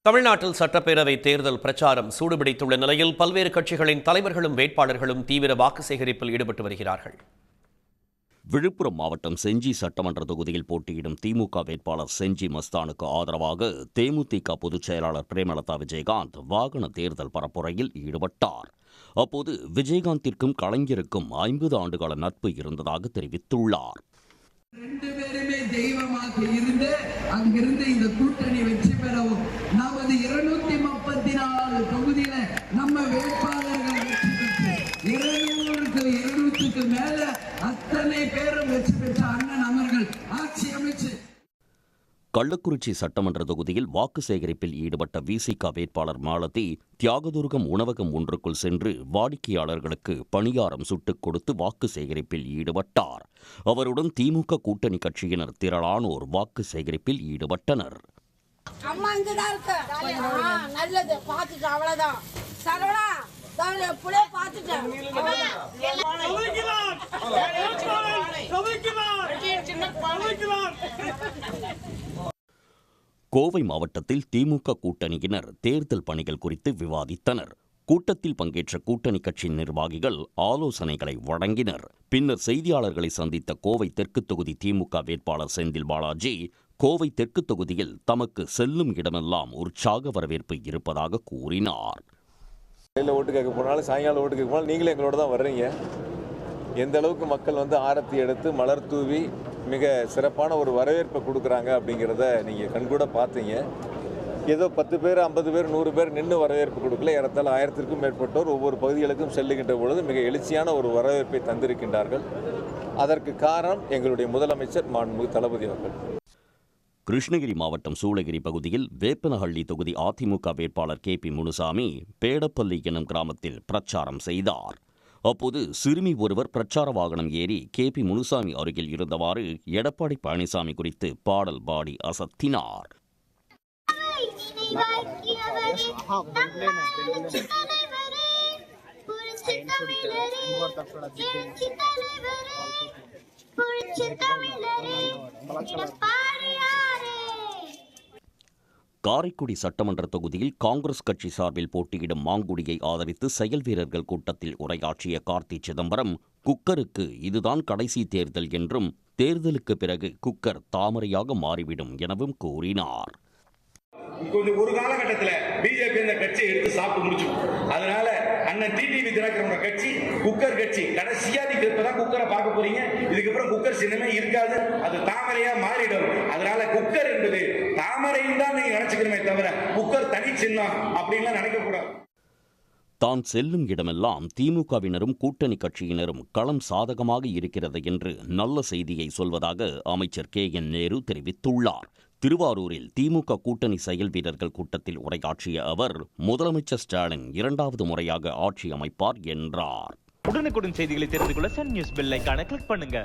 தமிழ்நாட்டில் சட்டப்பேரவை தேர்தல் பிரச்சாரம் சூடுபிடித்துள்ள நிலையில் பல்வேறு கட்சிகளின் தலைவர்களும் வேட்பாளர்களும் தீவிர வாக்கு சேகரிப்பில் ஈடுபட்டு வருகிறார்கள். விழுப்புரம் மாவட்டம் செஞ்சி சட்டமன்ற தொகுதியில் போட்டியிடும் திமுக வேட்பாளர் செஞ்சி மஸ்தானுக்கு ஆதரவாக தேமுதிக பொதுச் செயலாளர் பிரேமலதா விஜயகாந்த் வாகன தேர்தல் பரப்புரையில் ஈடுபட்டார். அப்போது விஜயகாந்திற்கும் கலைஞருக்கும் 50 ஆண்டுகால நட்பு இருந்ததாக தெரிவித்துள்ளார். தெய்வமாக இருந்து அங்கிருந்து இந்த கூட்டணி வெற்றி பெறவும் நமது 234 தொகுதியில நம்ம வேட்பாளர்கள் வெற்றி பெற்று 200க்கு மேல அத்தனை பேரும் வெற்றி பெற்ற அண்ணன் அமர்கள் ஆட்சி அமைச்சு. கள்ளக்குறிச்சி சட்டமன்ற தொகுதியில் வாக்கு சேகரிப்பில் ஈடுபட்ட விசிக வேட்பாளர் மாலதி தியாகதுர்கம் உணவகம் ஒன்றுக்குள் சென்று வாடிக்கையாளர்களுக்கு பணியாரம் சுட்டுக் கொடுத்து வாக்கு சேகரிப்பில் ஈடுபட்டார். அவருடன் திமுக கூட்டணி கட்சியினர் திரளானோர் வாக்கு சேகரிப்பில் ஈடுபட்டனர். கோவை மாவட்டத்தில் திமுக கூட்டணியினர் தேர்தல் பணிகள் குறித்து விவாதித்தனர். கூட்டத்தில் பங்கேற்ற கூட்டணி கட்சி நிர்வாகிகள் ஆலோசனைகளை வழங்கினர். பின்னர் செய்தியாளர்களை சந்தித்த கோவை தெற்கு தொகுதி திமுக வேட்பாளர் செந்தில் பாலாஜி கோவை தெற்கு தொகுதியில் தமக்கு செல்லும் இடமெல்லாம் உற்சாக வரவேற்பு இருப்பதாக கூறினார். ஓட்டு கேட்க போனாலும் சாயங்காலம் ஓட்டு கேட்க போனாலும் நீங்களே எங்களோட தான் வர்றீங்க. எந்த அளவுக்கு மக்கள் ஆரத்தி எடுத்து மலர் தூவி மிக சிறப்பான ஒரு வரவேற்பை கொடுக்குறாங்க அப்படிங்கிறத நீங்கள் கண்கூட பார்த்தீங்க. ஏதோ 10 பேர் 50 பேர் 100 பேர் நின்று வரவேற்பு கொடுக்கல. ஏறத்தாழ 1000க்கும் மேற்பட்டோர் ஒவ்வொரு பகுதிகளுக்கும் செல்லுகின்ற பொழுது மிக எழுச்சியான ஒரு வரவேற்பை தந்திருக்கின்றார்கள். அதற்கு காரணம் எங்களுடைய முதலமைச்சர் மாண்புமிகு தளபதி அவர்கள். கிருஷ்ணகிரி மாவட்டம் சூளகிரி பகுதியில் வேப்பனஹள்ளி தொகுதி அதிமுக வேட்பாளர் KP முனுசாமி பேடப்பள்ளி எனும் கிராமத்தில் பிரச்சாரம் செய்தார். அப்போது சிறுமி ஒருவர் பிரச்சார வாகனம் ஏறி KP முனுசாமி அருகில் இருந்தவாறு எடப்பாடி பழனிசாமி குறித்து பாடல் பாடி அசத்தினார். காரைக்குடி சட்டமன்ற தொகுதியில் காங்கிரஸ் கட்சி சார்பில் போட்டியிடும் மாங்குடியை ஆதரித்து செயல் வீரர்கள் கூட்டத்தில் உரையாற்றிய கார்த்தி சிதம்பரம் குக்கருக்கு இதுதான் கடைசி தேர்தல் என்றும் தேர்தலுக்கு பிறகு குக்கர் தாமரையாக மாறிவிடும் எனவும் கூறினார். ஒரு காலகட்டத்தில் பிஜேபி இந்த கட்சியை எடுத்து சாப்பிட்டு முடிச்சிடும். அதனால அண்ணன் டிடிவி தினகரனோட கட்சி குக்கர் கட்சி கடைசியா நீங்க இப்பதான் குக்கரை பார்க்க போறீங்க. இதுக்கப்புறம் குக்கர் சின்னமே இருக்காது, அது தாமரையா மாறிடும். அதனால குக்கர் என்பது தாமரையும் தான் நீங்க நினைச்சுக்கணுமே தவிர குக்கர் தனி சின்னம் அப்படின்லாம் நினைக்க கூடாது. தான் செல்லும் இடமெல்லாம் திமுகவினரும் கூட்டணி கட்சியினரும் களம் சாதகமாக இருக்கிறது என்று நல்ல செய்தியை சொல்வதாக அமைச்சர் KN நேரு தெரிவித்துள்ளார். திருவாரூரில் திமுக கூட்டணி செயல் வீரர்கள் கூட்டத்தில் உரையாற்றிய அவர் முதலமைச்சர் ஸ்டாலின் 2வது முறையாக ஆட்சி அமைப்பார் என்றார். உடனுக்குடன் செய்திகளை தெரிந்து கொள்ள சன் நியூஸ் பெல் ஐகானை கிளிக் பண்ணுங்க.